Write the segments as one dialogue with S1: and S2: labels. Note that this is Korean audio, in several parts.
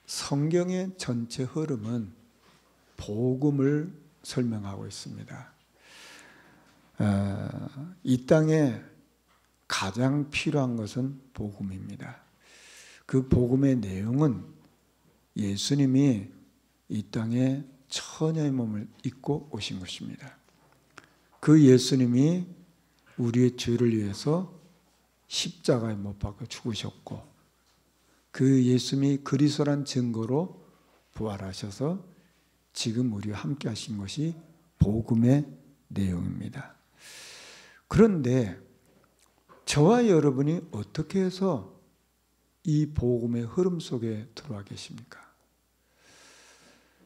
S1: 성경의 전체 흐름은 복음을 설명하고 있습니다. 이 땅에 가장 필요한 것은 복음입니다. 그 복음의 내용은 예수님이 이 땅에 처녀의 몸을 입고 오신 것입니다. 그 예수님이 우리의 죄를 위해서 십자가에 못 박혀 죽으셨고, 그 예수님이 그리스도란 증거로 부활하셔서 지금 우리와 함께 하신 것이 복음의 내용입니다. 그런데 저와 여러분이 어떻게 해서 이 복음의 흐름 속에 들어와 계십니까?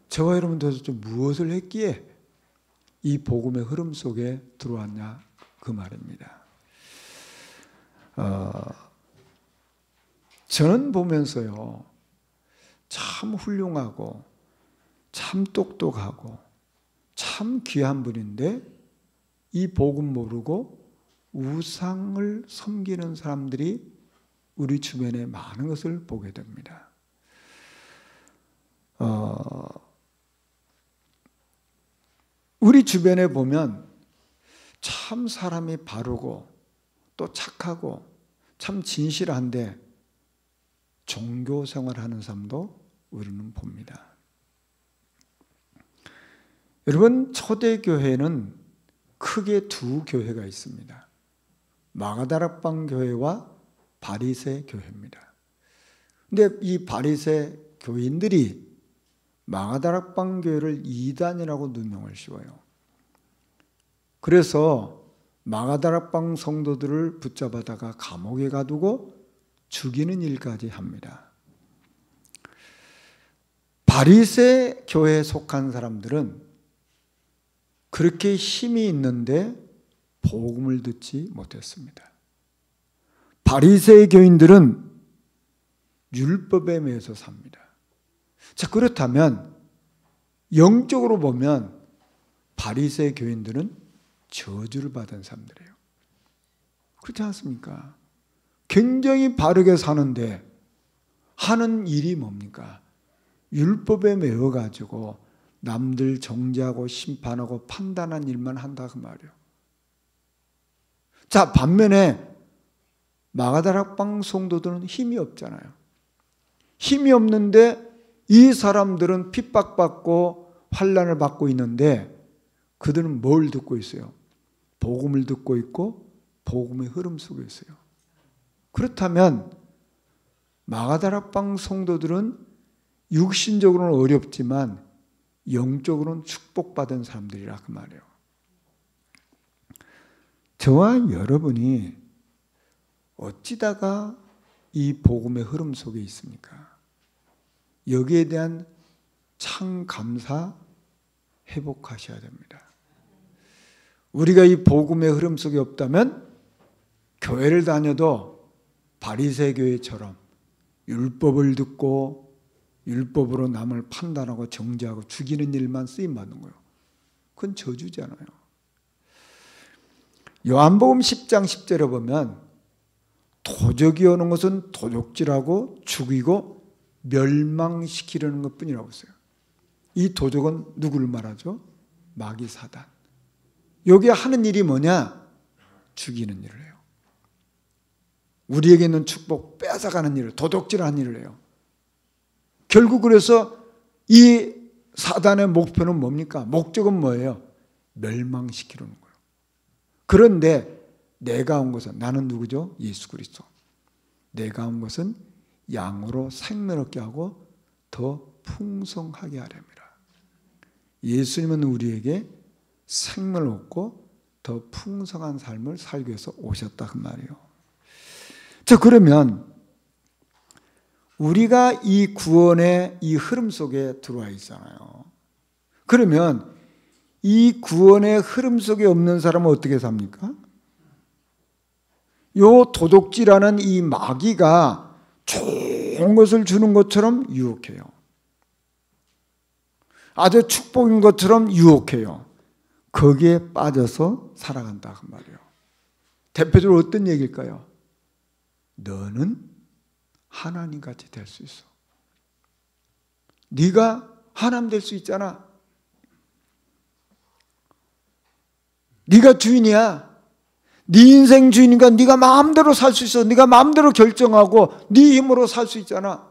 S1: 저와 여러분 도대체 무엇을 했기에 이 복음의 흐름 속에 들어왔냐 그 말입니다. 저는 보면서요, 참 훌륭하고 참 똑똑하고 참 귀한 분인데 이 복음 모르고 우상을 섬기는 사람들이 우리 주변에 많은 것을 보게 됩니다. 우리 주변에 보면 참 사람이 바르고 또 착하고 참 진실한데 종교 생활하는 사람도 우리는 봅니다. 여러분, 초대교회는 크게 두 교회가 있습니다. 마가다락방 교회와 바리새 교회입니다. 근데 이 바리새 교인들이 마가다락방 교회를 이단이라고 누명을 씌워요. 그래서 마가다락방 성도들을 붙잡아다가 감옥에 가두고 죽이는 일까지 합니다. 바리새 교회에 속한 사람들은 그렇게 힘이 있는데 복음을 듣지 못했습니다. 바리새 교인들은 율법에 매여서 삽니다. 자, 그렇다면 영적으로 보면 바리새 교인들은 저주를 받은 사람들이에요. 그렇지 않습니까? 굉장히 바르게 사는데 하는 일이 뭡니까? 율법에 매여가지고 남들 정죄하고 심판하고 판단한 일만 한다 그 말이에요. 자, 반면에 마가다락방 성도들은 힘이 없잖아요. 힘이 없는데 이 사람들은 핍박받고 환난을 받고 있는데 그들은 뭘 듣고 있어요? 복음을 듣고 있고 복음의 흐름 속에 있어요. 그렇다면 마가다락방 성도들은 육신적으로는 어렵지만 영적으로는 축복받은 사람들이라 그 말이에요. 저와 여러분이 어찌다가 이 복음의 흐름 속에 있습니까? 여기에 대한 참 감사 회복하셔야 됩니다. 우리가 이 복음의 흐름 속에 없다면 교회를 다녀도 바리새 교회처럼 율법을 듣고 율법으로 남을 판단하고 정죄하고 죽이는 일만 쓰임받는 거예요. 그건 저주잖아요. 요한복음 10장 10절에 보면 도적이 오는 것은 도적질하고 죽이고 멸망시키려는 것뿐이라고 했어요. 이 도적은 누구를 말하죠? 마귀 사단. 여기 하는 일이 뭐냐? 죽이는 일을 해요. 우리에게 있는 축복 뺏어가는 일을, 도둑질하는 일을 해요. 결국 그래서 이 사단의 목표는 뭡니까? 목적은 뭐예요? 멸망시키려는 거예요. 그런데 내가 온 것은, 나는 누구죠? 예수 그리스도. 내가 온 것은 양으로 생명 얻게 하고 더 풍성하게 하렵니다. 예수님은 우리에게 생명을 얻고 더 풍성한 삶을 살기 위해서 오셨다 그 말이에요. 자, 그러면 우리가 이 구원의 이 흐름 속에 들어와 있잖아요. 그러면 이 구원의 흐름 속에 없는 사람은 어떻게 삽니까? 요 도둑질하는 이 마귀가 좋은 것을 주는 것처럼 유혹해요. 아주 축복인 것처럼 유혹해요. 거기에 빠져서 살아간다 그 말이에요. 대표적으로 어떤 얘기일까요? 너는 하나님같이 될 수 있어. 네가 하나님 될 수 있잖아. 네가 주인이야. 네 인생 주인이니까 네가 마음대로 살 수 있어. 네가 마음대로 결정하고 네 힘으로 살 수 있잖아.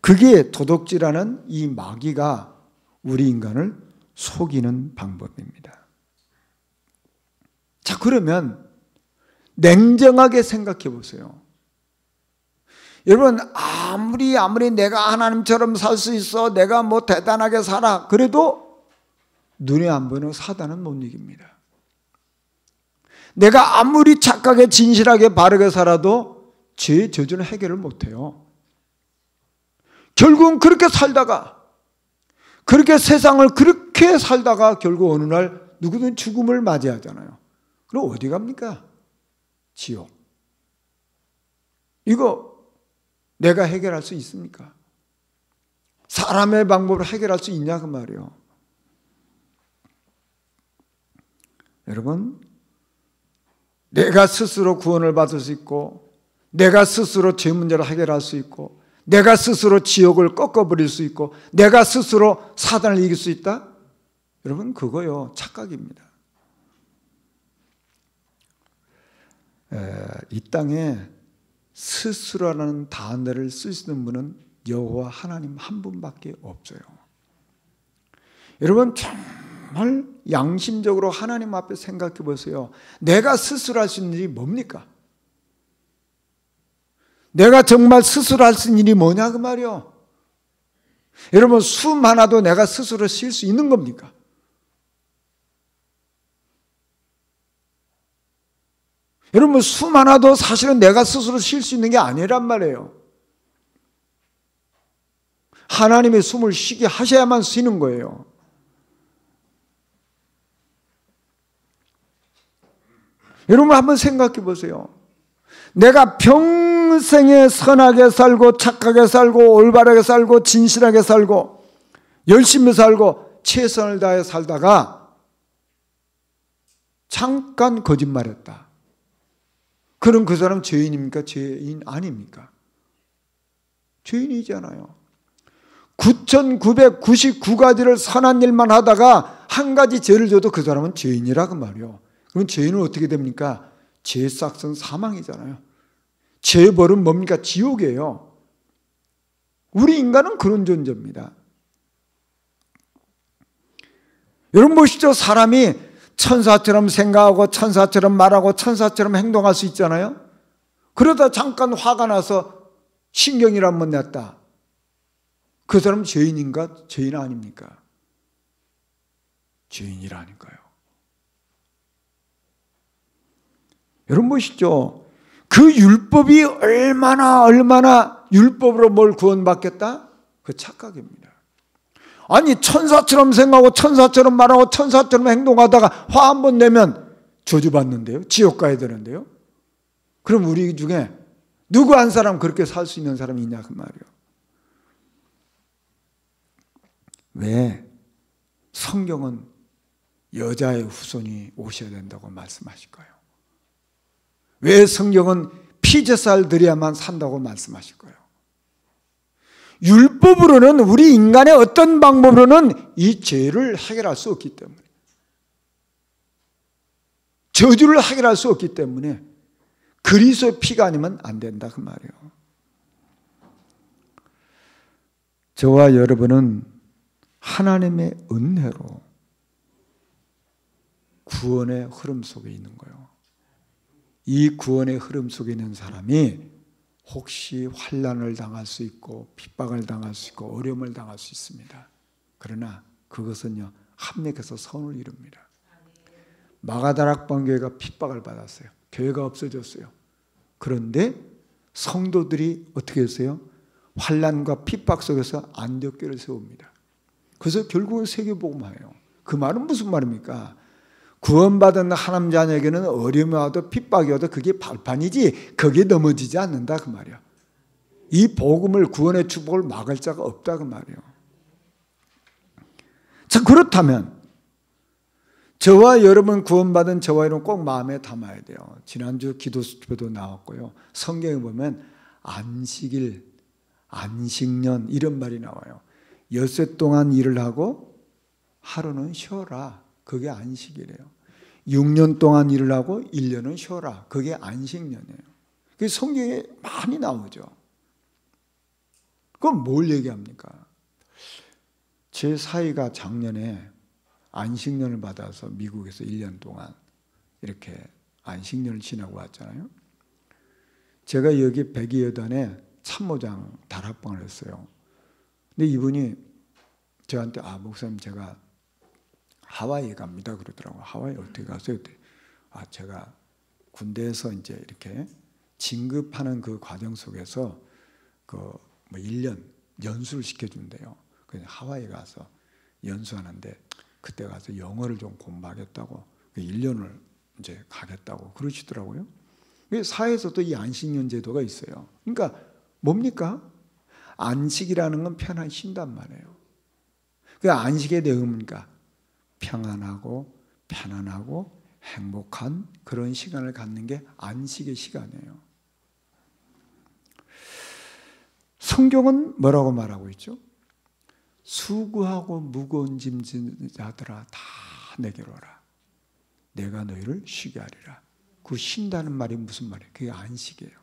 S1: 그게 도둑질하는 이 마귀가 우리 인간을 속이는 방법입니다. 자, 그러면 냉정하게 생각해 보세요. 여러분, 아무리 내가 하나님처럼 살 수 있어, 내가 뭐 대단하게 살아, 그래도 눈에 안 보이는 사단은 못 이깁니다. 내가 아무리 착하게 진실하게 바르게 살아도 죄의 저주는 해결을 못해요. 결국은 그렇게 살다가, 그렇게 세상을 그렇게 살다가 결국 어느 날 누구든 죽음을 맞이하잖아요. 그럼 어디 갑니까? 지옥. 이거 내가 해결할 수 있습니까? 사람의 방법으로 해결할 수 있냐 그 말이에요. 여러분, 내가 스스로 구원을 받을 수 있고, 내가 스스로 죄 문제를 해결할 수 있고, 내가 스스로 지옥을 꺾어버릴 수 있고, 내가 스스로 사단을 이길 수 있다? 여러분, 그거요 착각입니다. 이 땅에 스스로라는 단어를 쓸 수 있는 분은 여호와 하나님 한 분밖에 없어요. 여러분, 정말 양심적으로 하나님 앞에 생각해 보세요. 내가 스스로 할 수 있는 일이 뭡니까? 내가 정말 스스로 할 수 있는 일이 뭐냐 그 말이요. 여러분, 숨 하나도 내가 스스로 쉴 수 있는 겁니까? 여러분, 숨 하나도 사실은 내가 스스로 쉴 수 있는 게 아니란 말이에요. 하나님의 숨을 쉬게 하셔야만 쉬는 거예요. 여러분, 한번 생각해 보세요. 내가 평생에 선하게 살고 착하게 살고 올바르게 살고 진실하게 살고 열심히 살고 최선을 다해 살다가 잠깐 거짓말했다. 그럼 그 사람 죄인입니까? 죄인 아닙니까? 죄인이잖아요. 9,999가지를 선한 일만 하다가 한 가지 죄를 져도 그 사람은 죄인이라 그 말이요. 그럼 죄인은 어떻게 됩니까? 죄의 싹은 사망이잖아요. 죄의 벌은 뭡니까? 지옥이에요. 우리 인간은 그런 존재입니다. 여러분 보시죠. 사람이 천사처럼 생각하고 천사처럼 말하고 천사처럼 행동할 수 있잖아요. 그러다 잠깐 화가 나서 신경질 한번 냈다. 그 사람 죄인인가? 죄인 아닙니까? 죄인이라니까요. 여러분 보시죠. 그 율법이 얼마나 율법으로 뭘 구원받겠다? 그 착각입니다. 아니, 천사처럼 생각하고 천사처럼 말하고 천사처럼 행동하다가 화 한 번 내면 저주받는데요. 지옥 가야 되는데요. 그럼 우리 중에 누구 한 사람 그렇게 살 수 있는 사람이 있냐 그 말이에요. 왜 성경은 여자의 후손이 오셔야 된다고 말씀하실까요? 왜 성경은 피제살들이야만 산다고 말씀하실 거예요? 율법으로는 우리 인간의 어떤 방법으로는 이 죄를 해결할 수 없기 때문에, 저주를 해결할 수 없기 때문에 그리스도의 피가 아니면 안 된다 그 말이에요. 저와 여러분은 하나님의 은혜로 구원의 흐름 속에 있는 거예요. 이 구원의 흐름 속에 있는 사람이 혹시 환난을 당할 수 있고 핍박을 당할 수 있고 어려움을 당할 수 있습니다. 그러나 그것은요 합력해서 선을 이룹니다. 마가다락 방교회가 핍박을 받았어요. 교회가 없어졌어요. 그런데 성도들이 어떻게 했어요? 환난과 핍박 속에서 안디옥교회를 세웁니다. 그래서 결국은 세계복음화예요. 그 말은 무슨 말입니까? 구원받은 하나님 자녀에게는 어려움이 와도 핍박이 와도 그게 발판이지 거기에 넘어지지 않는다 그 말이야. 이 복음을 구원의 축복을 막을 자가 없다 그 말이에요. 자, 그렇다면 저와 여러분 구원받은 저와 여러분 꼭 마음에 담아야 돼요. 지난주 기도수표도 나왔고요. 성경에 보면 안식일 안식년 이런 말이 나와요. 엿새 동안 일을 하고 하루는 쉬어라. 그게 안식이래요. 6년 동안 일을 하고 1년은 쉬어라. 그게 안식년이에요. 그게 성경에 많이 나오죠. 그럼 뭘 얘기합니까? 제 사위가 작년에 안식년을 받아서 미국에서 1년 동안 이렇게 안식년을 지나고 왔잖아요. 제가 여기 백의여단에 참모장 다락방을 했어요. 근데 이분이 저한테 목사님 제가 하와이에 갑니다 그러더라고요. 하와이 어떻게 가세요? 제가 군대에서 이제 이렇게 진급하는 그 과정 속에서 뭐 1년 연수를 시켜준대요. 그래서 하와이 가서 연수하는데 그때 가서 영어를 좀 공부하겠다고 1년을 이제 가겠다고 그러시더라고요. 사회에서도 이 안식년 제도가 있어요. 그러니까 뭡니까? 안식이라는 건 편안히 쉰단 말이에요. 그 안식의 내용은 뭡니까? 평안하고 편안하고 행복한 그런 시간을 갖는 게 안식의 시간이에요. 성경은 뭐라고 말하고 있죠? 수고하고 무거운 짐진 자들아 다 내게로 오라. 내가 너희를 쉬게 하리라. 그 쉰다는 말이 무슨 말이에요? 그게 안식이에요.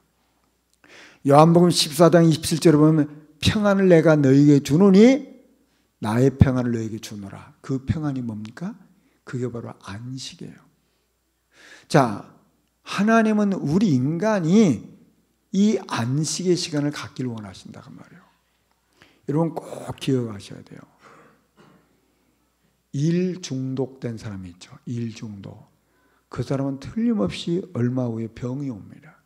S1: 요한복음 14장 27절에 보면 평안을 내가 너희에게 주노니 나의 평안을 너희에게 주노라. 그 평안이 뭡니까? 그게 바로 안식이에요. 자, 하나님은 우리 인간이 이 안식의 시간을 갖기를 원하신다고 말이에요. 여러분 꼭 기억하셔야 돼요. 일 중독된 사람이 있죠. 일 중독. 그 사람은 틀림없이 얼마 후에 병이 옵니다.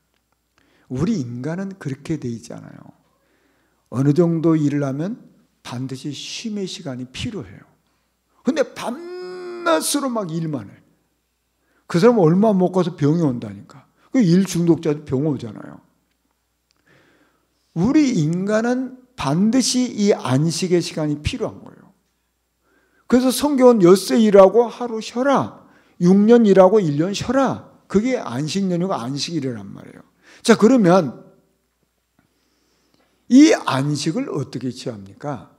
S1: 우리 인간은 그렇게 돼 있지 않아요. 어느 정도 일을 하면 반드시 쉼의 시간이 필요해요. 근데 밤낮으로 막 일만 해. 그 사람은 얼마 못 가서 병이 온다니까. 그 일 중독자도 병 오잖아요. 우리 인간은 반드시 이 안식의 시간이 필요한 거예요. 그래서 성경은 엿새 일하고 하루 쉬어라. 6년 일하고 1년 쉬어라. 그게 안식년이고 안식일이란 말이에요. 자, 그러면 이 안식을 어떻게 취합니까?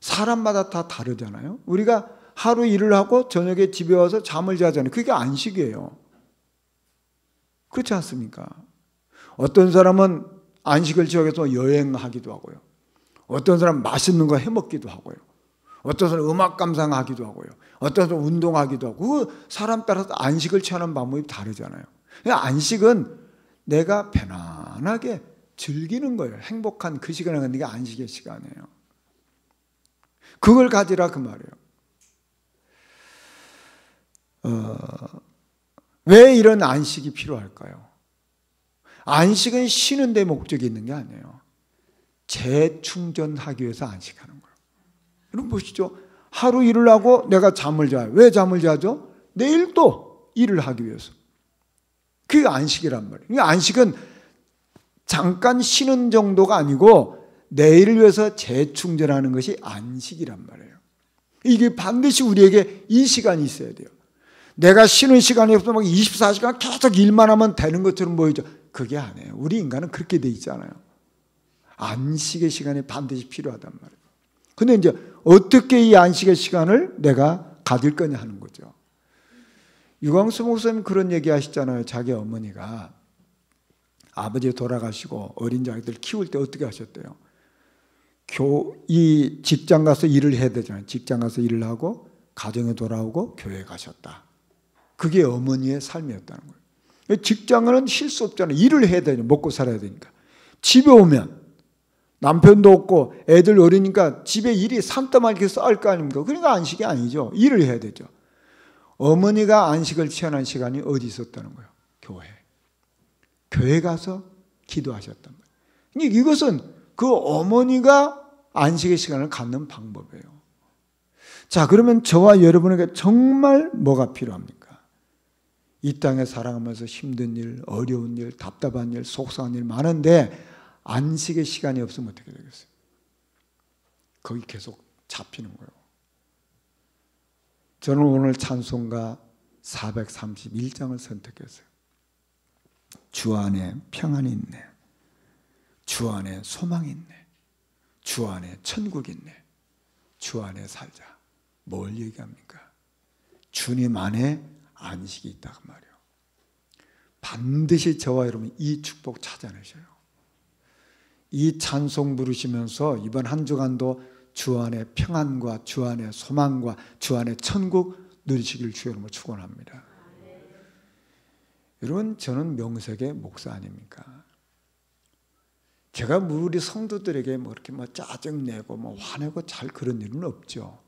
S1: 사람마다 다 다르잖아요. 우리가 하루 일을 하고 저녁에 집에 와서 잠을 자잖아요. 그게 안식이에요. 그렇지 않습니까? 어떤 사람은 안식을 지역에서 여행하기도 하고요. 어떤 사람은 맛있는 거 해먹기도 하고요. 어떤 사람은 음악 감상하기도 하고요. 어떤 사람은 운동하기도 하고. 그 사람 따라서 안식을 취하는 방법이 다르잖아요. 안식은 내가 편안하게 즐기는 거예요. 행복한 그 시간을 갖는 게 안식의 시간이에요. 그걸 가지라 그 말이에요. 왜 이런 안식이 필요할까요? 안식은 쉬는 데 목적이 있는 게 아니에요. 재충전하기 위해서 안식하는 거예요. 여러분 보시죠. 하루 일을 하고 내가 잠을 자요. 왜 잠을 자죠? 내일 또 일을 하기 위해서. 그게 안식이란 말이에요. 그러니까 안식은 잠깐 쉬는 정도가 아니고 내일을 위해서 재충전하는 것이 안식이란 말이에요. 이게 반드시 우리에게 이 시간이 있어야 돼요. 내가 쉬는 시간이 없어 막 24시간 계속 일만 하면 되는 것처럼 보이죠. 그게 아니에요. 우리 인간은 그렇게 돼 있잖아요. 안식의 시간이 반드시 필요하단 말이에요. 근데 이제 어떻게 이 안식의 시간을 내가 가질 거냐 하는 거죠. 유광수 목사님 그런 얘기 하시잖아요. 자기 어머니가 아버지 돌아가시고 어린 자기들 키울 때 어떻게 하셨대요? 이 직장 가서 일을 해야 되잖아요. 직장 가서 일을 하고 가정에 돌아오고 교회에 가셨다. 그게 어머니의 삶이었다는 거예요. 직장은 쉴 수 없잖아요. 일을 해야 되니까 먹고 살아야 되니까. 집에 오면 남편도 없고 애들 어리니까 집에 일이 산더미 이렇게 쌓을 거 아닙니까? 그러니까 안식이 아니죠. 일을 해야 되죠. 어머니가 안식을 취하는 시간이 어디 있었다는 거예요? 교회. 교회 가서 기도하셨단 말이에요. 이것은 그 어머니가 안식의 시간을 갖는 방법이에요. 자, 그러면 저와 여러분에게 정말 뭐가 필요합니까? 이 땅에 살아가면서 힘든 일, 어려운 일, 답답한 일, 속상한 일 많은데 안식의 시간이 없으면 어떻게 되겠어요? 거기 계속 잡히는 거예요. 저는 오늘 찬송가 431장을 선택했어요. 주 안에 평안이 있네. 주 안에 소망이 있네. 주 안에 천국이 있네. 주 안에 살자. 뭘 얘기합니까? 주님 안에 안식이 있다 그 말이에요. 반드시 저와 여러분 이 축복 찾아내셔요. 이 찬송 부르시면서 이번 한 주간도 주 안에 평안과 주 안에 소망과 주 안에 천국 누리시길 주의 이름으로 축원합니다. 여러분, 저는 명색의 목사 아닙니까? 제가 우리 성도들에게 뭐 이렇게 뭐 짜증내고 뭐 화내고 잘 그런 일은 없죠.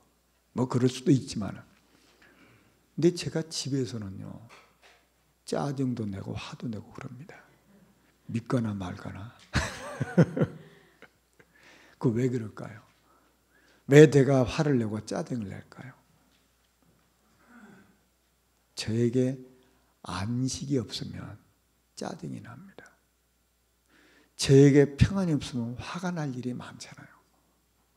S1: 뭐 그럴 수도 있지만. 근데 제가 집에서는요, 짜증도 내고 화도 내고 그럽니다. 믿거나 말거나. 그 왜 그럴까요? 왜 내가 화를 내고 짜증을 낼까요? 저에게 안식이 없으면 짜증이 납니다. 저에게 평안이 없으면 화가 날 일이 많잖아요.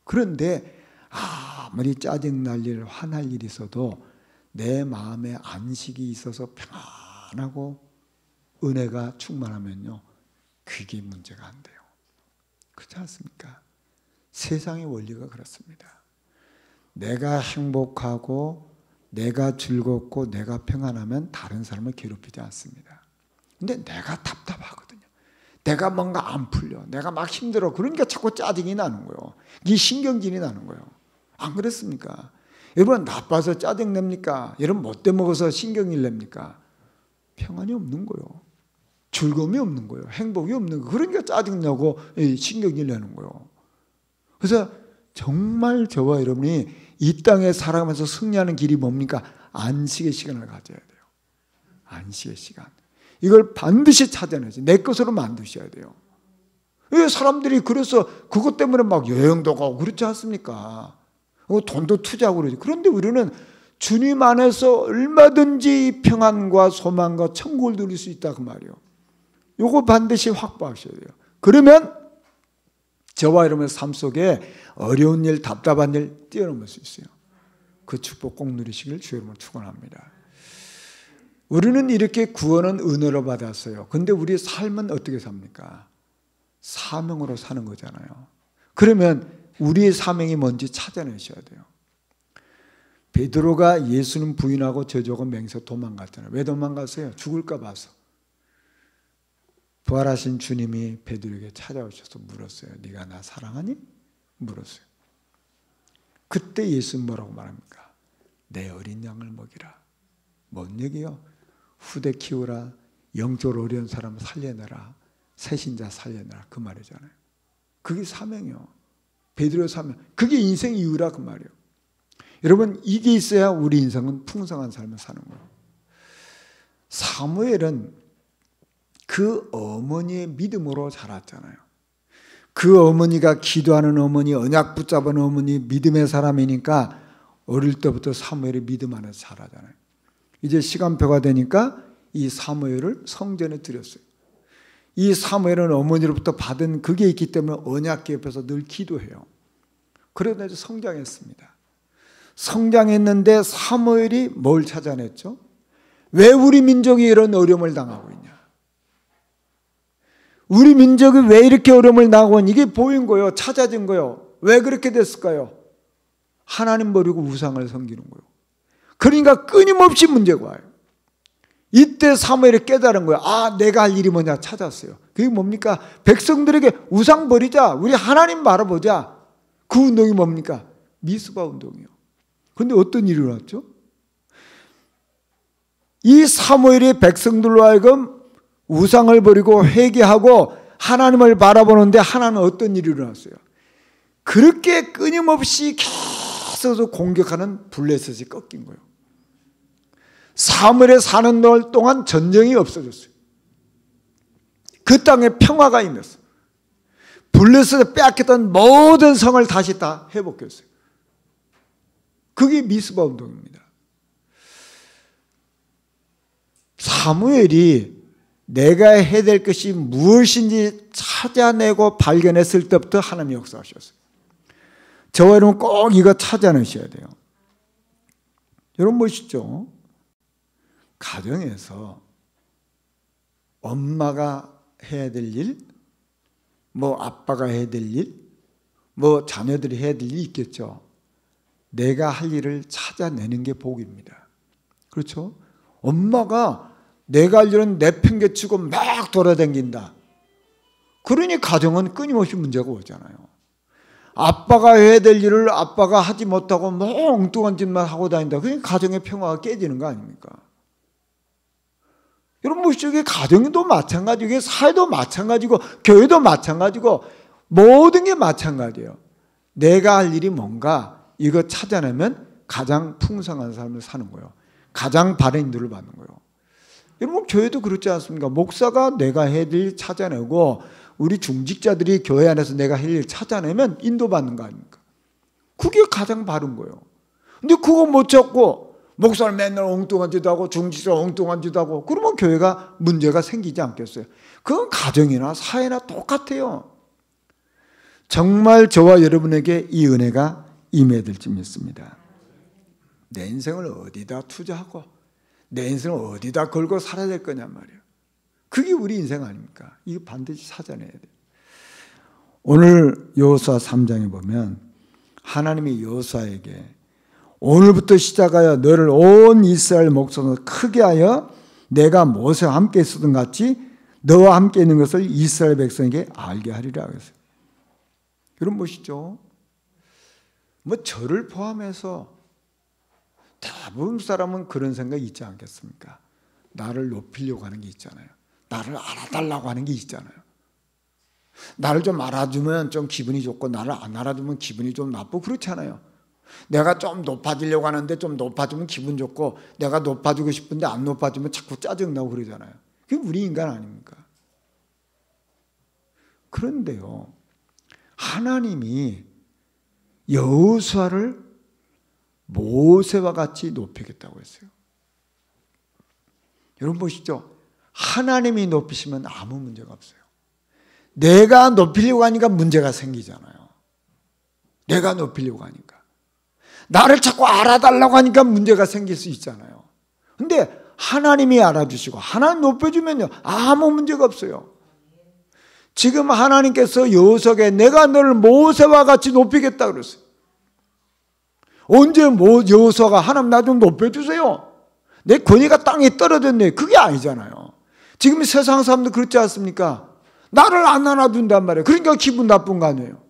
S1: 그런데 아무리 짜증 날 일, 화날 일이 있어도 내 마음에 안식이 있어서 평안하고 은혜가 충만하면요, 그게 문제가 안 돼요. 그렇지 않습니까? 세상의 원리가 그렇습니다. 내가 행복하고 내가 즐겁고 내가 평안하면 다른 사람을 괴롭히지 않습니다. 근데 내가 답답하거든요. 내가 뭔가 안 풀려. 내가 막 힘들어. 그러니까 자꾸 짜증이 나는 거예요. 이게 신경질이 나는 거예요. 안 그렇습니까? 여러분, 나빠서 짜증 냅니까? 여러분, 못돼 먹어서 신경질 냅니까? 평안이 없는 거예요. 즐거움이 없는 거예요. 행복이 없는 거예요. 그러니까 짜증나고 신경질 내는 거예요. 그래서 정말 저와 여러분이 이 땅에 살아가면서 승리하는 길이 뭡니까? 안식의 시간을 가져야 돼요. 안식의 시간. 이걸 반드시 찾아내지. 내 것으로 만드셔야 돼요. 왜 사람들이 그래서 그것 때문에 막 여행도 가고 그렇지 않습니까? 돈도 투자하고 그러지. 그런데 우리는 주님 안에서 얼마든지 평안과 소망과 천국을 누릴 수 있다 그 말이에요. 이거 반드시 확보하셔야 돼요. 그러면 저와 여러분의 삶 속에 어려운 일, 답답한 일 뛰어넘을 수 있어요. 그 축복 꼭 누리시길 주의 이름으로 축원합니다. 우리는 이렇게 구원은 은혜로 받았어요. 근데 우리 삶은 어떻게 삽니까? 사명으로 사는 거잖아요. 그러면 우리의 사명이 뭔지 찾아내셔야 돼요. 베드로가 예수는 부인하고 저주하고 맹세하고 도망갔잖아요. 왜 도망갔어요? 죽을까 봐서. 부활하신 주님이 베드로에게 찾아오셔서 물었어요. 네가 나 사랑하니? 물었어요. 그때 예수는 뭐라고 말합니까? 내 어린 양을 먹이라. 뭔 얘기요? 후대 키우라. 영적으로 어려운 사람 살려내라. 새신자 살려내라. 그 말이잖아요. 그게 사명이요. 베드로의 사명. 그게 인생 이유라 그 말이에요. 여러분, 이게 있어야 우리 인생은 풍성한 삶을 사는 거예요. 사무엘은 그 어머니의 믿음으로 자랐잖아요. 그 어머니가 기도하는 어머니, 언약 붙잡은 어머니, 믿음의 사람이니까 어릴 때부터 사무엘의 믿음 안에서 자라잖아요. 이제 시간표가 되니까 이 사무엘을 성전에 들였어요. 이 사무엘은 어머니로부터 받은 그게 있기 때문에 언약궤 옆에서 늘 기도해요. 그러다 이제 성장했습니다. 성장했는데 사무엘이 뭘 찾아냈죠? 왜 우리 민족이 이런 어려움을 당하고 있냐? 우리 민족이 왜 이렇게 어려움을 당하고 있냐? 이게 보인 거예요. 찾아진 거예요. 왜 그렇게 됐을까요? 하나님 버리고 우상을 섬기는 거예요. 그러니까 끊임없이 문제가 와요. 이때 사무엘이 깨달은 거예요. 아, 내가 할 일이 뭐냐 찾았어요. 그게 뭡니까? 백성들에게 우상 버리자. 우리 하나님 바라보자. 그 운동이 뭡니까? 미스바 운동이요. 그런데 어떤 일이 일어났죠? 이 사무엘이 백성들로 하여금 우상을 버리고 회개하고 하나님을 바라보는데 하나는 어떤 일이 일어났어요? 그렇게 끊임없이 계속 공격하는 블레셋이 꺾인 거예요. 사무엘에 사는 날 동안 전쟁이 없어졌어요. 그 땅에 평화가 임했어요. 블레셋에 빼앗겼던 모든 성을 다시 다 회복했어요. 그게 미스바 운동입니다. 사무엘이 내가 해야 될 것이 무엇인지 찾아내고 발견했을 때부터 하나님이 역사하셨어요. 저와 여러분 꼭 이거 찾아내셔야 돼요. 여러분 보시죠. 가정에서 엄마가 해야 될 일, 뭐 아빠가 해야 될 일, 뭐 자녀들이 해야 될 일이 있겠죠. 내가 할 일을 찾아내는 게 복입니다. 그렇죠? 엄마가 내가 할 일은 내팽개치고 막 돌아다닌다. 그러니 가정은 끊임없이 문제가 오잖아요. 아빠가 해야 될 일을 아빠가 하지 못하고 뭐 엉뚱한 짓만 하고 다닌다. 그러니까 가정의 평화가 깨지는 거 아닙니까? 여러분 보시죠. 이게 가정도 마찬가지고 이게 사회도 마찬가지고 교회도 마찬가지고 모든 게 마찬가지예요. 내가 할 일이 뭔가 이거 찾아내면 가장 풍성한 삶을 사는 거예요. 가장 바른 인도를 받는 거예요. 여러분 교회도 그렇지 않습니까? 목사가 내가 해야 될 일 찾아내고 우리 중직자들이 교회 안에서 내가 할 일 찾아내면 인도받는 거 아닙니까? 그게 가장 바른 거예요. 근데 그거 못 찾고 목사는 맨날 엉뚱한 짓 하고 중직자 엉뚱한 짓 하고 그러면 교회가 문제가 생기지 않겠어요? 그건 가정이나 사회나 똑같아요. 정말 저와 여러분에게 이 은혜가 임해야 될지 믿습니다. 내 인생을 어디다 투자하고 내 인생을 어디다 걸고 살아야 될 거냔 말이에요. 그게 우리 인생 아닙니까? 이거 반드시 찾아내야 돼요. 오늘 여호수아 3장에 보면 하나님이 여호수아에게 오늘부터 시작하여 너를 온 이스라엘 목성으로 크게 하여 내가 모세와 함께 있었던 같이 너와 함께 있는 것을 이스라엘 백성에게 알게 하리라 그랬어요. 여러분 보시죠. 뭐 저를 포함해서 대부분 사람은 그런 생각이 있지 않겠습니까? 나를 높이려고 하는 게 있잖아요. 나를 알아달라고 하는 게 있잖아요. 나를 좀 알아주면 좀 기분이 좋고 나를 안 알아주면 기분이 좀 나쁘고 그렇잖아요. 내가 좀 높아지려고 하는데 좀 높아지면 기분 좋고 내가 높아지고 싶은데 안 높아지면 자꾸 짜증나고 그러잖아요. 그게 우리 인간 아닙니까? 그런데요. 하나님이 여호수아를 모세와 같이 높이겠다고 했어요. 여러분 보시죠. 하나님이 높이시면 아무 문제가 없어요. 내가 높이려고 하니까 문제가 생기잖아요. 내가 높이려고 하니까. 나를 자꾸 알아달라고 하니까 문제가 생길 수 있잖아요. 근데 하나님이 알아주시고 하나님 높여주면요 아무 문제가 없어요. 지금 하나님께서 여호수아에게 내가 너를 모세와 같이 높이겠다 그랬어요. 언제 여호수아가 하나님 나 좀 높여주세요. 내 권위가 땅에 떨어졌네. 그게 아니잖아요. 지금 세상 사람들 그렇지 않습니까? 나를 안 안아준단 말이에요. 그러니까 기분 나쁜 거 아니에요.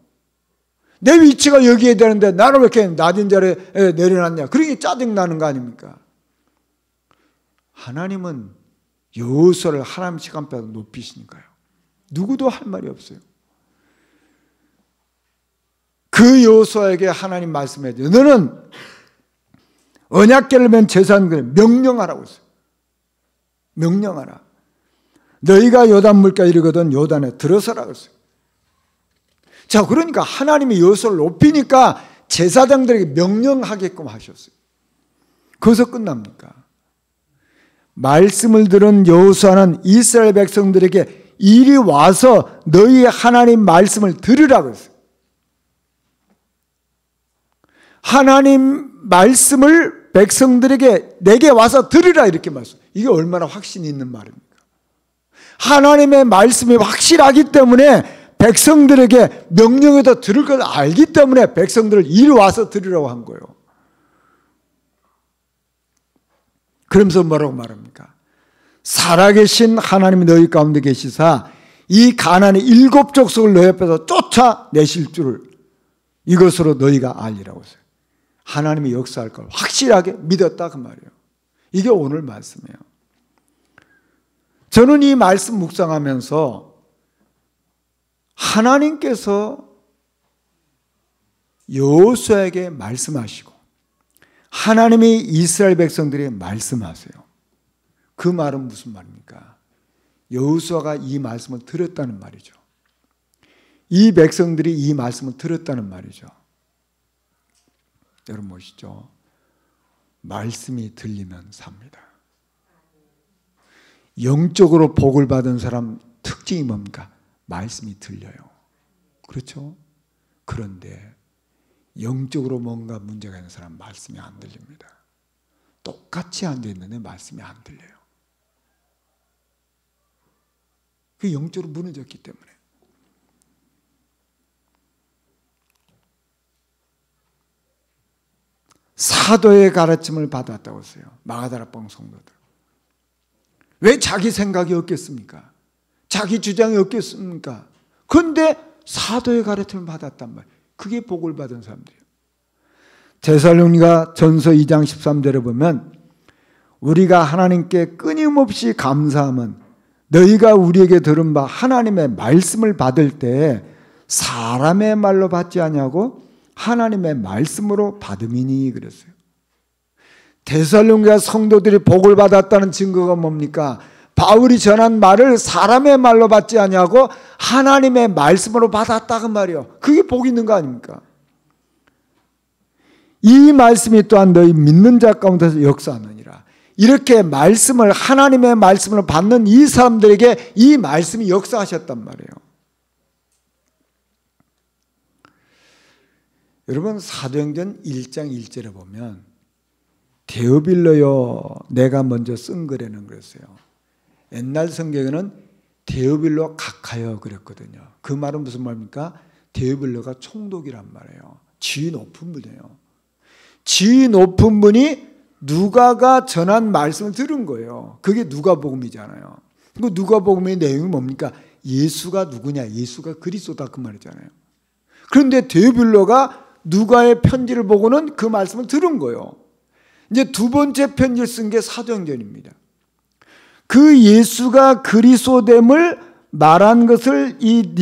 S1: 내 위치가 여기에 되는데 나를 왜 이렇게 낮은 자리에 내려놨냐. 그러니 짜증나는 거 아닙니까? 하나님은 여호수아를 하나님 시간보다 높이시니까요. 누구도 할 말이 없어요. 그 여호수아에게 하나님 말씀해줘요. 너는 언약궤를 맨 제사장들에게 명령하라고 했어요. 명령하라. 너희가 요단 물가에 이르거든 요단에 들어서라 그랬어요. 자, 그러니까 하나님이 여호수아를 높이니까 제사장들에게 명령하게끔 하셨어요. 거기서 끝납니까? 말씀을 들은 여호수아는 이스라엘 백성들에게 이리 와서 너희 하나님 말씀을 들으라 그랬어요. 하나님 말씀을 백성들에게 내게 와서 들으라 이렇게 말씀. 이게 얼마나 확신이 있는 말입니까? 하나님의 말씀이 확실하기 때문에 백성들에게 명령에도 들을 걸 알기 때문에 백성들을 이리 와서 들으라고 한 거예요. 그러면서 뭐라고 말합니까? 살아계신 하나님이 너희 가운데 계시사 이 가나안의 7 족속을 너희 앞에서 쫓아내실 줄을 이것으로 너희가 알리라고 했어요. 하나님이 역사할 걸 확실하게 믿었다 그 말이에요. 이게 오늘 말씀이에요. 저는 이 말씀 묵상하면서 하나님께서 여호수아에게 말씀하시고 하나님이 이스라엘 백성들에게 말씀하세요. 그 말은 무슨 말입니까? 여호수아가 이 말씀을 들었다는 말이죠. 이 백성들이 이 말씀을 들었다는 말이죠. 여러분 보시죠. 말씀이 들리면 삽니다. 영적으로 복을 받은 사람 특징이 뭡니까? 말씀이 들려요. 그렇죠? 그런데 영적으로 뭔가 문제가 있는 사람 말씀이 안 들립니다. 똑같이 앉아있는데 말씀이 안 들려요. 그 영적으로 무너졌기 때문에. 사도의 가르침을 받았다고 했어요. 마가다락방 성도들. 왜 자기 생각이 없겠습니까? 자기 주장이 없겠습니까? 그런데 사도의 가르침을 받았단 말이에요. 그게 복을 받은 사람들이에요. 데살로니가 전서 2장 13절에 보면 우리가 하나님께 끊임없이 감사함은 너희가 우리에게 들은 바 하나님의 말씀을 받을 때 사람의 말로 받지 아니하고 하나님의 말씀으로 받음이니 그랬어요. 데살로니가 성도들이 복을 받았다는 증거가 뭡니까? 바울이 전한 말을 사람의 말로 받지 아니하고 하나님의 말씀으로 받았다 그 말이에요. 그게 복 있는 거 아닙니까? 이 말씀이 또한 너희 믿는 자 가운데서 역사하느니라. 이렇게 말씀을 하나님의 말씀을 받는 이 사람들에게 이 말씀이 역사하셨단 말이에요. 여러분 사도행전 1장 1절에 보면 데오빌로여 내가 먼저 쓴 글에는 그랬어요. 옛날 성경에는 데오빌로 각하여 그랬거든요. 그 말은 무슨 말입니까? 데오빌로가 총독이란 말이에요. 지위 높은 분이에요. 지위 높은 분이 누가가 전한 말씀을 들은 거예요. 그게 누가복음이잖아요. 그 누가복음의 내용이 뭡니까? 예수가 누구냐? 예수가 그리스도다 그 말이잖아요. 그런데 데오빌로가 누가의 편지를 보고는 그 말씀을 들은 거예요. 이제 두 번째 편지를 쓴 게 사도행전입니다. 그 예수가 그리스도됨을 말한 것을 이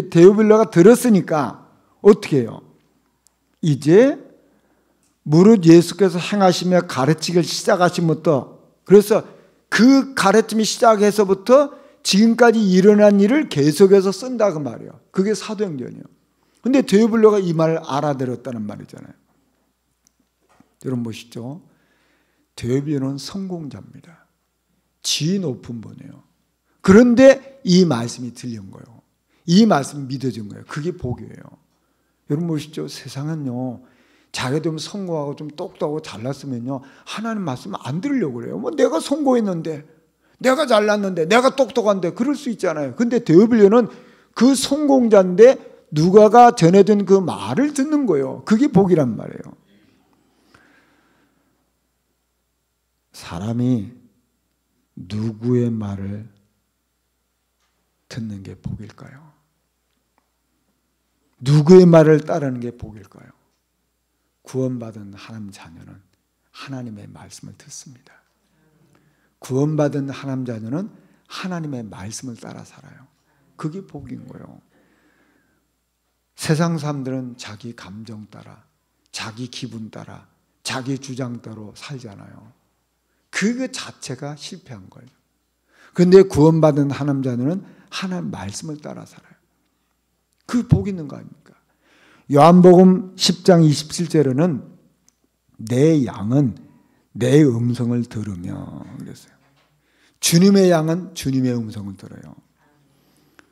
S1: 데오빌로가 들었으니까 어떻게 해요? 이제 무릇 예수께서 행하시며 가르치기를 시작하신부터 그래서 그 가르침이 시작해서부터 지금까지 일어난 일을 계속해서 쓴다 그 말이에요. 그게 사도행전이에요. 근데 데오빌로가 이 말을 알아들었다는 말이잖아요. 여러분 보시죠. 데오빌로는 성공자입니다. 지위 높은 분이에요. 그런데 이 말씀이 들린 거예요. 이 말씀이 믿어진 거예요. 그게 복이에요. 여러분 보시죠. 세상은요. 자기도 좀 성공하고 좀 똑똑하고 잘났으면요. 하나님 말씀 안 들으려고 그래요. 뭐 내가 성공했는데 내가 잘났는데 내가 똑똑한데 그럴 수 있잖아요. 근데 데오빌로는 그 성공자인데 누가가 전해준 그 말을 듣는 거예요. 그게 복이란 말이에요. 사람이 누구의 말을 듣는 게 복일까요? 누구의 말을 따르는 게 복일까요? 구원받은 하나님 자녀는 하나님의 말씀을 듣습니다. 구원받은 하나님 자녀는 하나님의 말씀을 따라 살아요. 그게 복인 거예요. 세상 사람들은 자기 감정 따라, 자기 기분 따라, 자기 주장 따라 살잖아요. 그 자체가 실패한 거예요. 그런데 구원받은 하나님 자녀는 하나님 말씀을 따라 살아요. 그 복 있는 거 아닙니까? 요한복음 10장 27절에는 내 양은 내 음성을 들으며 그랬어요. 주님의 양은 주님의 음성을 들어요.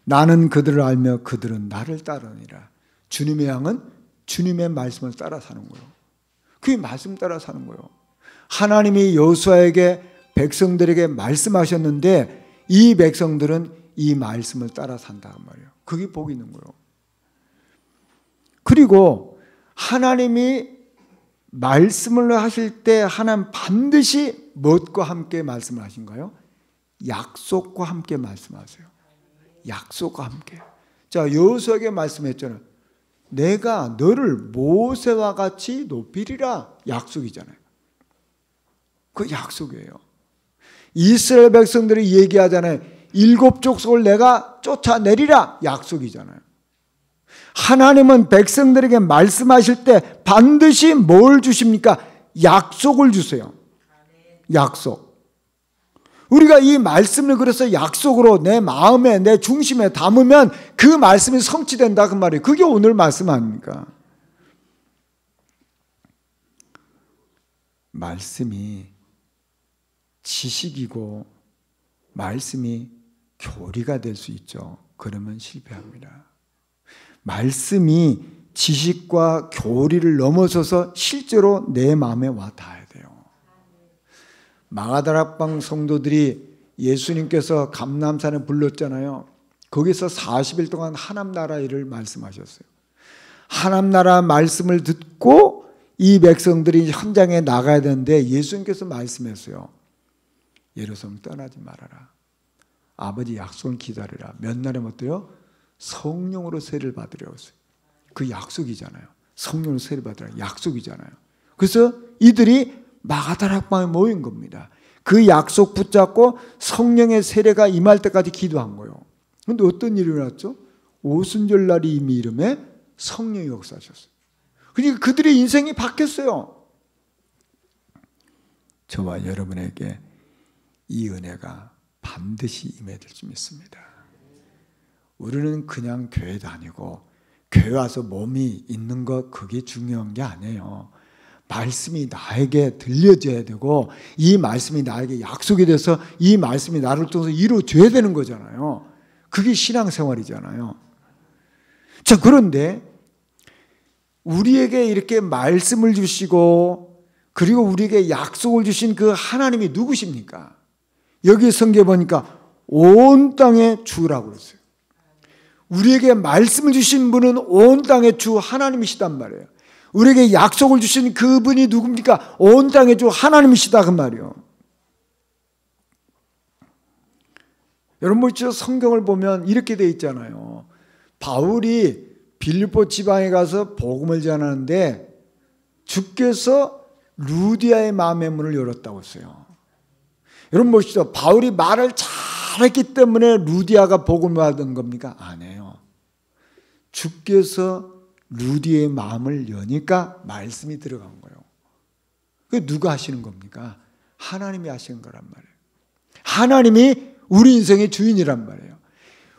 S1: 나는 그들을 알며 그들은 나를 따르니라. 주님의 양은 주님의 말씀을 따라 사는 거예요. 그 말씀 따라 사는 거예요. 하나님이 여호수아에게 백성들에게 말씀하셨는데 이 백성들은 이 말씀을 따라 산단 말이에요. 그게 복 있는 거예요. 그리고 하나님이 말씀을 하실 때 하나님 반드시 무엇과 함께 말씀을 하신가요? 약속과 함께 말씀하세요. 약속과 함께. 자, 여호수아에게 말씀했잖아요. 내가 너를 모세와 같이 높이리라. 약속이잖아요. 그 약속이에요. 이스라엘 백성들이 얘기하잖아요. 7 족속을 내가 쫓아내리라. 약속이잖아요. 하나님은 백성들에게 말씀하실 때 반드시 뭘 주십니까? 약속을 주세요. 약속. 우리가 이 말씀을 그래서 약속으로 내 마음에 내 중심에 담으면 그 말씀이 성취된다 그 말이에요. 그게 오늘 말씀 아닙니까? 말씀이 지식이고 말씀이 교리가 될 수 있죠. 그러면 실패합니다. 말씀이 지식과 교리를 넘어서서 실제로 내 마음에 와 닿아야 돼요. 마가다락방 성도들이 예수님께서 감람산에 불렀잖아요. 거기서 40일 동안 하나님 나라 일을 말씀하셨어요. 하나님 나라 말씀을 듣고 이 백성들이 현장에 나가야 되는데 예수님께서 말씀했어요. 예루살렘 떠나지 말아라. 아버지 약속을 기다리라. 몇 날에 못돼요? 성령으로 세례를 받으려고 했어요. 그 약속이잖아요. 성령으로 세례를 받으라. 약속이잖아요. 그래서 이들이 마가다락방에 모인 겁니다. 그 약속 붙잡고 성령의 세례가 임할 때까지 기도한 거예요. 그런데 어떤 일이 일어났죠? 오순절 날이 이미 이름에 성령이 역사하셨어요. 그러니까 그들의 인생이 바뀌었어요. 저와 여러분에게 이 은혜가 반드시 임해야 될 줄 믿습니다. 우리는 그냥 교회 다니고 교회 와서 몸이 있는 것 그게 중요한 게 아니에요. 말씀이 나에게 들려져야 되고 이 말씀이 나에게 약속이 돼서 이 말씀이 나를 통해서 이루어져야 되는 거잖아요. 그게 신앙생활이잖아요. 자, 그런데 우리에게 이렇게 말씀을 주시고 그리고 우리에게 약속을 주신 그 하나님이 누구십니까? 여기 성경에 보니까 온 땅의 주라고 그랬어요. 우리에게 말씀을 주신 분은 온 땅의 주 하나님이시단 말이에요. 우리에게 약속을 주신 그분이 누굽니까? 온 땅의 주 하나님이시다 그 말이에요. 여러분 성경을 보면 이렇게 돼 있잖아요. 바울이 빌립보 지방에 가서 복음을 전하는데 주께서 루디아의 마음의 문을 열었다고 했어요. 여러분 보시죠. 바울이 말을 잘했기 때문에 루디아가 복음을 받은 겁니까? 아니에요. 주께서 루디아의 마음을 여니까 말씀이 들어간 거예요. 그게 누가 하시는 겁니까? 하나님이 하시는 거란 말이에요. 하나님이 우리 인생의 주인이란 말이에요.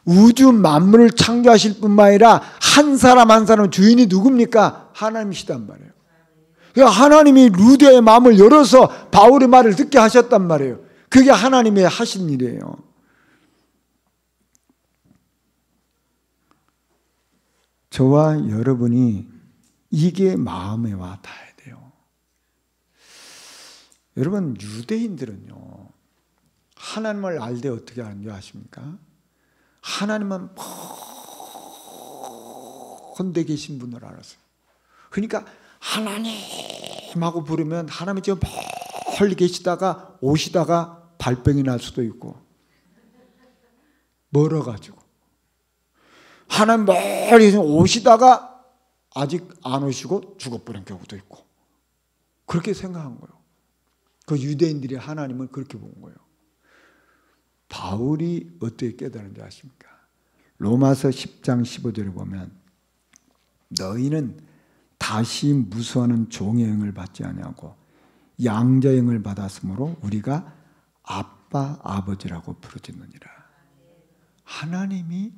S1: 우주 만물을 창조하실 뿐만 아니라 한 사람 한 사람 주인이 누굽니까? 하나님이시단 말이에요. 그러니까 하나님이 루디아의 마음을 열어서 바울의 말을 듣게 하셨단 말이에요. 그게 하나님의 하신 일이에요. 저와 여러분이 이게 마음에 와 닿아야 돼요. 여러분 유대인들은요. 하나님을 알 때 어떻게 아는 줄 아십니까? 하나님은 먼데 계신 분을 알았어요. 그러니까 하나님하고 부르면 하나님이 지금 멀리 계시다가 오시다가 발병이 날 수도 있고 멀어가지고 하나님 멀리 오시다가 아직 안 오시고 죽어버린 경우도 있고 그렇게 생각한 거예요. 그 유대인들이 하나님을 그렇게 본 거예요. 바울이 어떻게 깨달은지 아십니까? 로마서 10장 15절에 보면 너희는 다시 무수하는 종의 영을 받지 아니하고 양자의 영을 받았으므로 우리가 아빠 아버지라고 부르짖느니라. 하나님이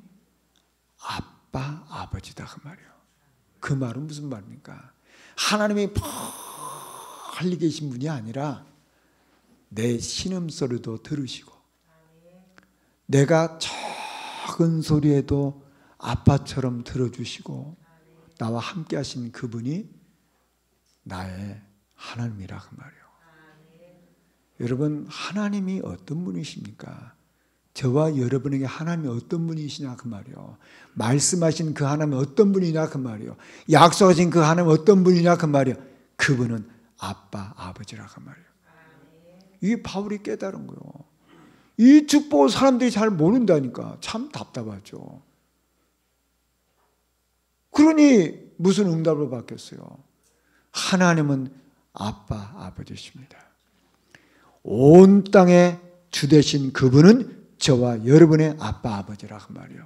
S1: 아빠 아버지다 그 말이에요. 그 말은 무슨 말입니까? 하나님이 멀리 계신 분이 아니라 내 신음소리도 들으시고 내가 작은 소리에도 아빠처럼 들어주시고 나와 함께 하신 그분이 나의 하나님이라 그 말이에요. 여러분 하나님이 어떤 분이십니까? 저와 여러분에게 하나님이 어떤 분이시냐 그 말이에요. 말씀하신 그 하나님은 어떤 분이냐 그 말이에요. 약속하신 그 하나님은 어떤 분이냐 그 말이에요. 그분은 아빠 아버지라 그 말이에요. 이게 바울이 깨달은 거예요. 이 축복을 사람들이 잘 모른다니까 참 답답하죠. 그러니 무슨 응답을 받겠어요? 하나님은 아빠 아버지십니다. 온 땅의 주 되신 그분은 저와 여러분의 아빠 아버지라 그 말이에요.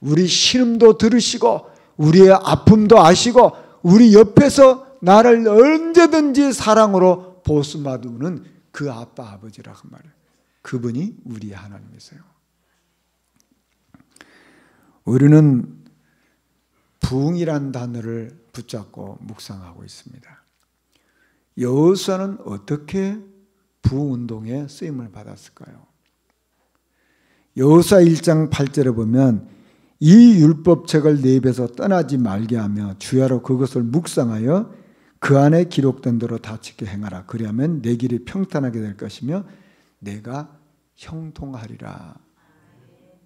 S1: 우리 신음도 들으시고 우리의 아픔도 아시고 우리 옆에서 나를 언제든지 사랑으로 보수받으는 그 아빠 아버지라 그 말이에요. 그분이 우리의 하나님이세요. 우리는 부흥이란 단어를 붙잡고 묵상하고 있습니다. 여호수아는 어떻게 부흥운동에 쓰임을 받았을까요? 여호수아 1장 8절에 보면 이 율법책을 내 입에서 떠나지 말게 하며 주야로 그것을 묵상하여 그 안에 기록된 대로 다 지켜 행하라. 그리하면 내 길이 평탄하게 될 것이며 내가 형통하리라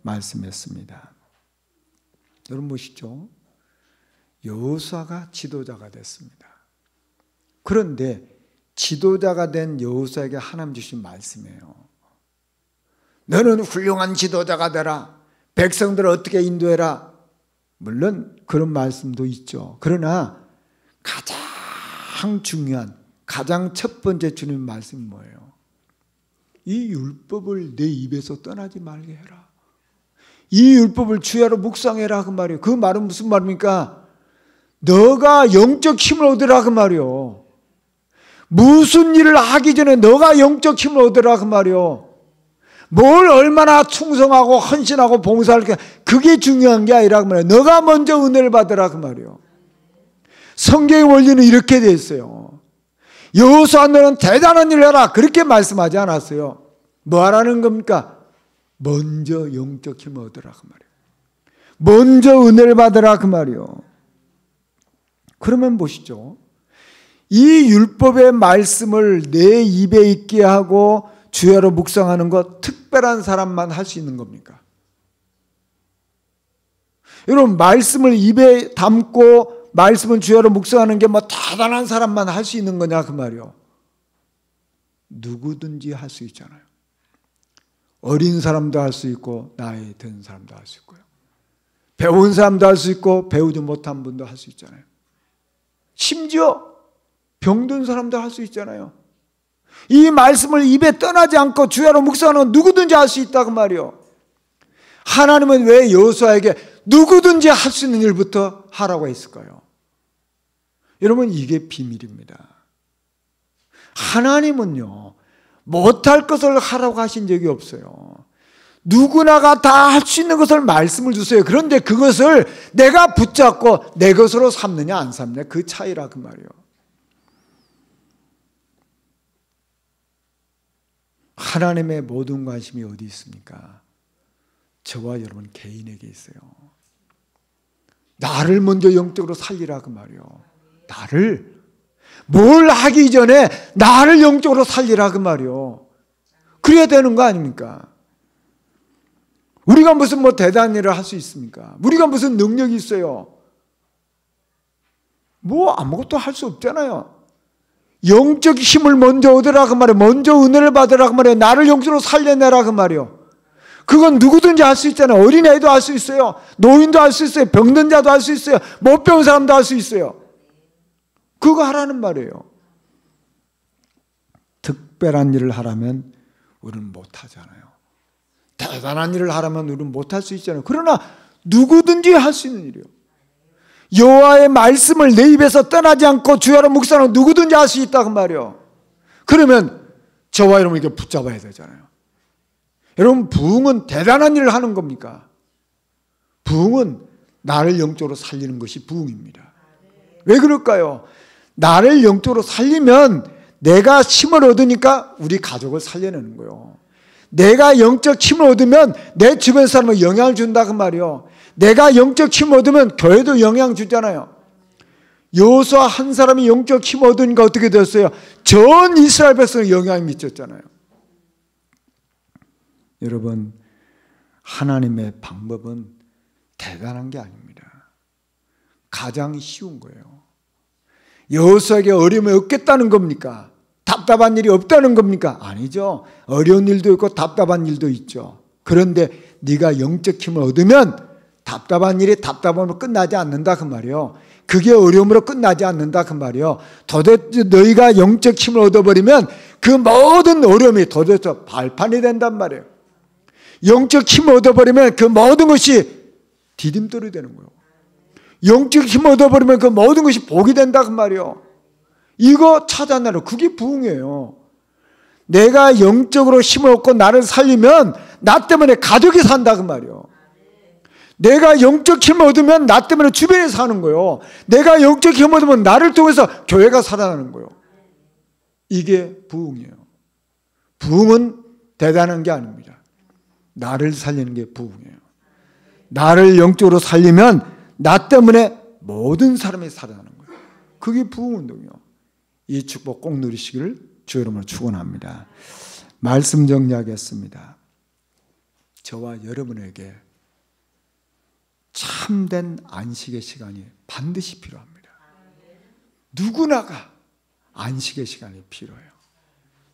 S1: 말씀했습니다. 여러분 보시죠. 여호수아가 지도자가 됐습니다. 그런데 지도자가 된 여호수아에게 하나님 주신 말씀이에요. 너는 훌륭한 지도자가 되라. 백성들을 어떻게 인도해라. 물론 그런 말씀도 있죠. 그러나 가장 중요한, 가장 첫 번째 주님 말씀이 뭐예요? 이 율법을 내 입에서 떠나지 말게 해라. 이 율법을 주야로 묵상해라 그 말이에요. 그 말은 무슨 말입니까? 너가 영적 힘을 얻으라 그 말이에요. 무슨 일을 하기 전에 너가 영적 힘을 얻으라 그 말이에요. 뭘 얼마나 충성하고 헌신하고 봉사할까, 그게 중요한 게 아니라 그 말이에요. 너가 먼저 은혜를 받으라 그 말이에요. 성경의 원리는 이렇게 되어 있어요. 여호수아 너는 대단한 일을 해라 그렇게 말씀하지 않았어요. 뭐 하라는 겁니까? 먼저 영적 힘을 얻으라 그 말이에요. 먼저 은혜를 받으라 그 말이에요. 그러면 보시죠. 이 율법의 말씀을 내 입에 있게 하고 주야로 묵상하는 것 특별한 사람만 할 수 있는 겁니까? 여러분, 말씀을 입에 담고 말씀을 주야로 묵상하는 게 뭐 대단한 사람만 할 수 있는 거냐 그 말이요. 누구든지 할 수 있잖아요. 어린 사람도 할 수 있고 나이 든 사람도 할 수 있고요. 배운 사람도 할 수 있고 배우지 못한 분도 할 수 있잖아요. 심지어 병든 사람도 할 수 있잖아요. 이 말씀을 입에 떠나지 않고 주야로 묵상하는 누구든지 할 수 있다고 말이요. 하나님은 왜 여호수아에게 누구든지 할 수 있는 일부터 하라고 했을까요? 여러분, 이게 비밀입니다. 하나님은요, 못할 것을 하라고 하신 적이 없어요. 누구나가 다 할 수 있는 것을 말씀을 주세요. 그런데 그것을 내가 붙잡고 내 것으로 삼느냐 안 삼느냐 그 차이라 그 말이에요. 하나님의 모든 관심이 어디 있습니까? 저와 여러분 개인에게 있어요. 나를 먼저 영적으로 살리라 그 말이에요. 나를 뭘 하기 전에 나를 영적으로 살리라 그 말이에요. 그래야 되는 거 아닙니까? 우리가 무슨 뭐 대단한 일을 할 수 있습니까? 우리가 무슨 능력이 있어요? 뭐 아무것도 할 수 없잖아요. 영적 힘을 먼저 얻으라 그 말이에요. 먼저 은혜를 받으라 그 말이에요. 나를 영적으로 살려내라 그 말이에요. 그건 누구든지 할 수 있잖아요. 어린애도 할 수 있어요. 노인도 할 수 있어요. 병든 자도 할 수 있어요. 못 배운 사람도 할 수 있어요. 그거 하라는 말이에요. 특별한 일을 하라면 우리는 못하잖아요. 대단한 일을 하라면 우리는 못할 수 있잖아요. 그러나 누구든지 할 수 있는 일이에요. 여호와의 말씀을 내 입에서 떠나지 않고 주야로 묵상하는 누구든지 할 수 있다고 말이에요. 그러면 저와 여러분 이렇게 붙잡아야 되잖아요. 여러분, 부흥은 대단한 일을 하는 겁니까? 부흥은 나를 영적으로 살리는 것이 부흥입니다. 왜 그럴까요? 나를 영적으로 살리면 내가 힘을 얻으니까 우리 가족을 살려내는 거예요. 내가 영적 힘을 얻으면 내 주변 사람을 영향을 준다 그 말이에요. 내가 영적 힘을 얻으면 교회도 영향 주잖아요. 여호수아 한 사람이 영적 힘을 얻으니까 어떻게 됐어요? 전 이스라엘 백성에 영향이 미쳤잖아요. 여러분, 하나님의 방법은 대단한 게 아닙니다. 가장 쉬운 거예요. 여호수아에게 어려움이 없겠다는 겁니까? 답답한 일이 없다는 겁니까? 아니죠. 어려운 일도 있고 답답한 일도 있죠. 그런데 네가 영적 힘을 얻으면 답답한 일이 답답함으로 끝나지 않는다 그 말이에요. 그게 어려움으로 끝나지 않는다 그 말이에요. 도대체 너희가 영적 힘을 얻어버리면 그 모든 어려움이 도대체 발판이 된단 말이에요. 영적 힘을 얻어버리면 그 모든 것이 디딤돌이 되는 거예요. 영적 힘을 얻어버리면 그 모든 것이 복이 된다 그 말이에요. 이거 찾아내라. 그게 부흥이에요. 내가 영적으로 힘을 얻고 나를 살리면 나 때문에 가족이 산다 그 말이에요. 내가 영적 힘을 얻으면 나 때문에 주변에 사는 거예요. 내가 영적 힘을 얻으면 나를 통해서 교회가 살아나는 거예요. 이게 부흥이에요. 부흥은 대단한 게 아닙니다. 나를 살리는 게 부흥이에요. 나를 영적으로 살리면 나 때문에 모든 사람이 살아나는 거예요. 그게 부흥운동이에요. 이 축복 꼭 누리시기를 주 여러분을 축원합니다. 말씀 정리하겠습니다. 저와 여러분에게 참된 안식의 시간이 반드시 필요합니다. 누구나가 안식의 시간이 필요해요.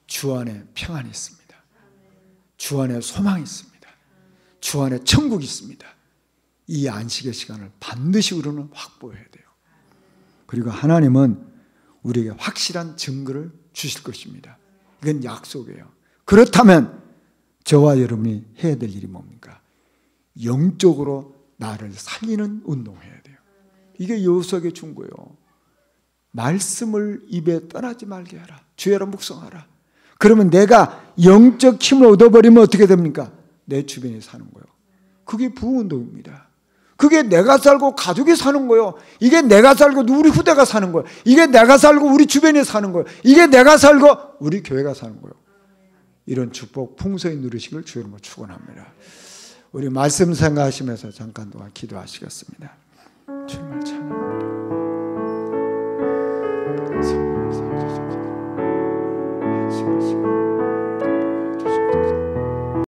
S1: 주 안에 평안이 있습니다. 주 안에 소망이 있습니다. 주 안에 천국이 있습니다. 이 안식의 시간을 반드시 우리는 확보해야 돼요. 그리고 하나님은 우리에게 확실한 증거를 주실 것입니다. 이건 약속이에요. 그렇다면 저와 여러분이 해야 될 일이 뭡니까? 영적으로 나를 살리는 운동을 해야 돼요. 이게 여호수아에게 준 거예요. 말씀을 입에 떠나지 말게 하라. 주야로 묵상하라. 그러면 내가 영적 힘을 얻어버리면 어떻게 됩니까? 내 주변에 사는 거예요. 그게 부흥운동입니다. 그게 내가 살고 가족이 사는 거예요. 이게 내가 살고 우리 후대가 사는 거예요. 이게 내가 살고 우리 주변에 사는 거예요. 이게 내가 살고 우리 교회가 사는 거예요. 이런 축복 풍성히 누리시길 주님으로 축원합니다. 우리 말씀 생각하시면서 잠깐 동안 기도하시겠습니다. 주님.